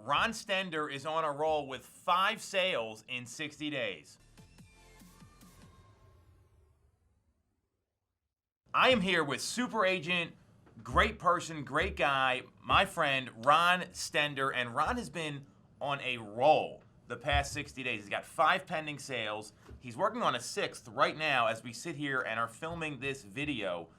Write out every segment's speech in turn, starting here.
Ron Stender is on a roll with 5 sales in 60 days. I am here with super agent, great person, great guy, my friend Ron Stender, and Ron has been on a roll the past 60 days. He's got 5 pending sales. He's working on a 6th right now as we sit here and are filming this video.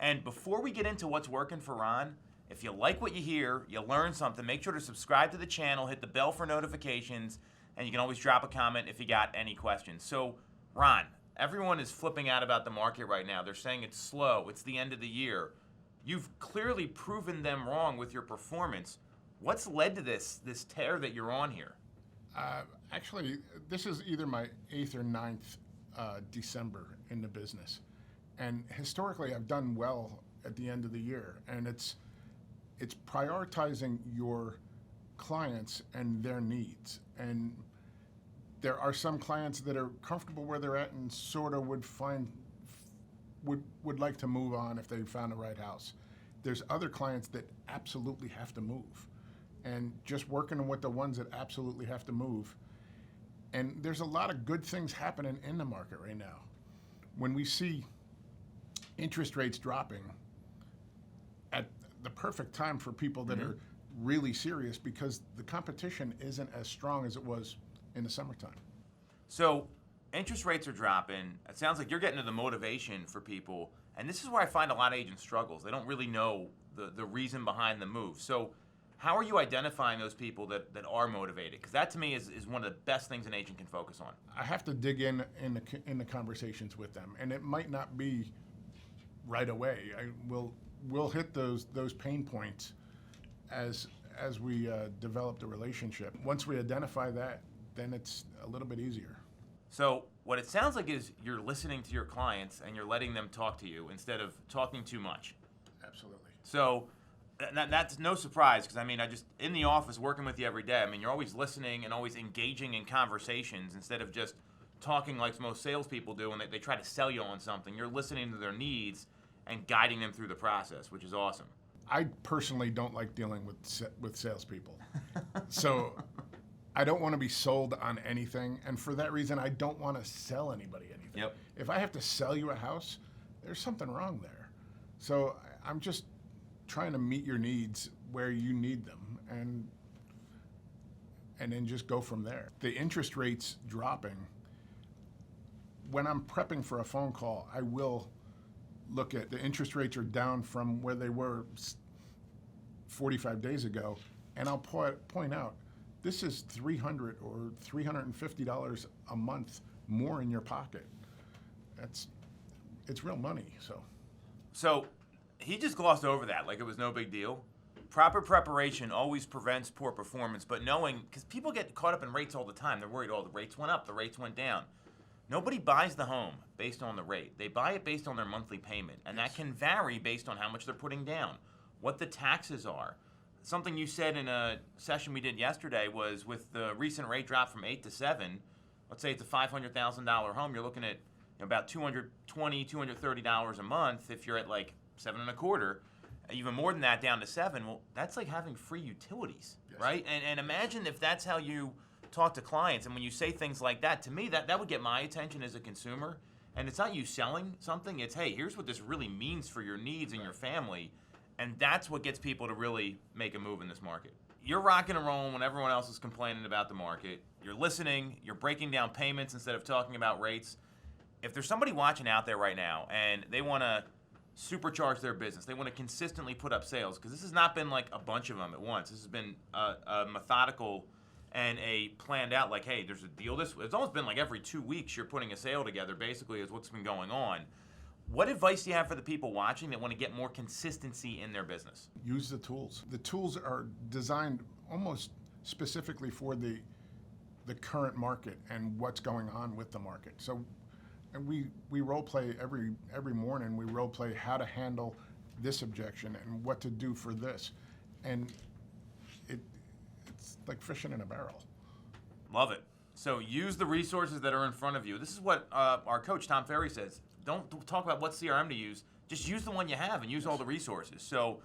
And before we get into what's working for Ron, if you like what you hear, you learn something, make sure to subscribe to the channel, hit the bell for notifications, and you can always drop a comment if you got any questions. So, Ron, everyone is flipping out about the market right now. They're saying it's slow, it's the end of the year. You've clearly proven them wrong with your performance. What's led to this tear that you're on here? Actually, this is either my 8th or 9th December in the business. And historically, I've done well at the end of the year. And it's prioritizing your clients and their needs. And there are some clients that are comfortable where they're at and sort of would like to move on if they found the right house. There's other clients that absolutely have to move. And just working with the ones that absolutely have to move. And there's a lot of good things happening in the market right now. When we see interest rates dropping at the perfect time for people that are really serious, because the competition isn't as strong as it was in the summertime. So interest rates are dropping. It sounds like you're getting to the motivation for people. And this is where I find a lot of agents struggles. They don't really know the reason behind the move. So how are you identifying those people that are motivated? Because that to me is one of the best things an agent can focus on. I have to dig in the conversations with them, and it might not be right away. We'll hit those pain points as we develop the relationship. Once we identify that, then it's a little bit easier. So what it sounds like is you're listening to your clients and you're letting them talk to you instead of talking too much. Absolutely. So that's no surprise, because I mean, I just, in the office working with you every day, I mean, you're always listening and always engaging in conversations instead of just talking like most salespeople do when they try to sell you on something. You're listening to their needs and guiding them through the process, which is awesome. I personally don't like dealing with salespeople. So I don't want to be sold on anything, and for that reason, I don't want to sell anybody anything. Yep. If I have to sell you a house, there's something wrong there. So I'm just trying to meet your needs where you need them, and then just go from there. The interest rates dropping, when I'm prepping for a phone call, I will look at the interest rates are down from where they were 45 days ago, and I'll point out, this is $300 or $350 a month more in your pocket. It's real money. So he just glossed over that like it was no big deal. Proper preparation always prevents poor performance, but knowing, because people get caught up in rates all the time. They're worried, oh, the rates went up, the rates went down. Nobody buys the home based on the rate. They buy it based on their monthly payment, and that can vary based on how much they're putting down, what the taxes are. Something you said in a session we did yesterday was, with the recent rate drop from 8 to 7, let's say it's a $500,000 home, you're looking at about $220, $230 a month. If you're at like 7.25, even more than that, down to 7, well, that's like having free utilities, yes. Right? And imagine if that's how you talk to clients, and when you say things like that, to me, that would get my attention as a consumer. And it's not you selling something, it's, hey, here's what this really means for your needs and your family. And that's what gets people to really make a move in this market. You're rocking and rolling when everyone else is complaining about the market. You're listening, you're breaking down payments instead of talking about rates. If there's somebody watching out there right now and they want to supercharge their business, they want to consistently put up sales, because this has not been like a bunch of them at once. This has been a methodical and a planned out, like, hey, there's a deal. It's almost been like every 2 weeks you're putting a sale together, basically, is what's been going on. What advice do you have for the people watching that want to get more consistency in their business? Use the tools. The tools are designed almost specifically for the current market and what's going on with the market. So, and we role play every morning. We role play how to handle this objection and what to do for this, and it's like fishing in a barrel. Love it. So use the resources that are in front of you. This is what our coach Tom Ferry says. Don't talk about what CRM to use. Just use the one you have and use all the resources. So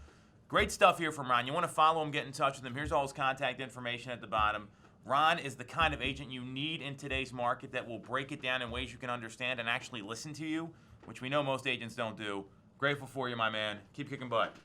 Great stuff here from Ron. You want to follow him, get in touch with him. Here's all his contact information at the bottom. Ron is the kind of agent you need in today's market that will break it down in ways you can understand and actually listen to you, which we know most agents don't do. Grateful for you, my man. Keep kicking butt.